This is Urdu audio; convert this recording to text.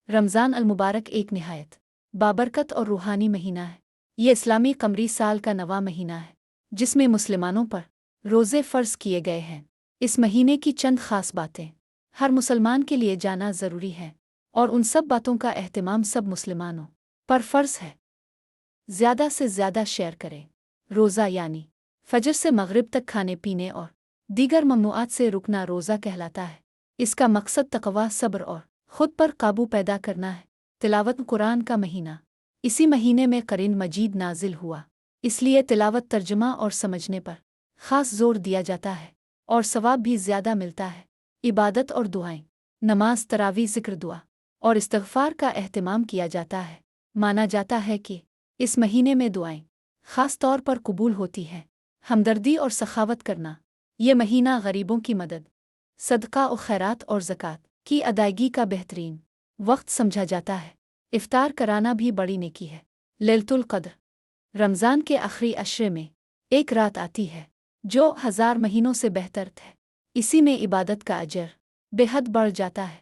رمضان المبارک ایک نہایت بابرکت اور روحانی مہینہ ہے۔ یہ اسلامی قمری سال کا 9واں مہینہ ہے جس میں مسلمانوں پر روزے فرض کیے گئے ہیں۔ اس مہینے کی چند خاص باتیں ہر مسلمان کے لیے جانا ضروری ہے، اور ان سب باتوں کا اہتمام سب مسلمانوں پر فرض ہے۔ زیادہ سے زیادہ شیئر کریں۔ روزہ یعنی فجر سے مغرب تک کھانے پینے اور دیگر ممنوعات سے رکنا روزہ کہلاتا ہے۔ اس کا مقصد تقوی، صبر اور خود پر قابو پیدا کرنا ہے۔ تلاوت قرآن کا مہینہ اسی مہینے میں قرآن مجید نازل ہوا، اس لیے تلاوت، ترجمہ اور سمجھنے پر خاص زور دیا جاتا ہے، اور ثواب بھی زیادہ ملتا ہے۔ عبادت اور دعائیں، نماز، تراویح، ذکر، دعا اور استغفار کا اہتمام کیا جاتا ہے۔ مانا جاتا ہے کہ اس مہینے میں دعائیں خاص طور پر قبول ہوتی ہیں۔ ہمدردی اور سخاوت کرنا، یہ مہینہ غریبوں کی مدد، صدقہ و خیرات اور زکوٰۃ کی ادائیگی کا بہترین وقت سمجھا جاتا ہے۔ افطار کرانا بھی بڑی نیکی ہے۔ لیلۃ القدر رمضان کے آخری عشرے میں ایک رات آتی ہے جو 1000 مہینوں سے بہتر ہے۔ اسی میں عبادت کا اجر بے حد بڑھ جاتا ہے۔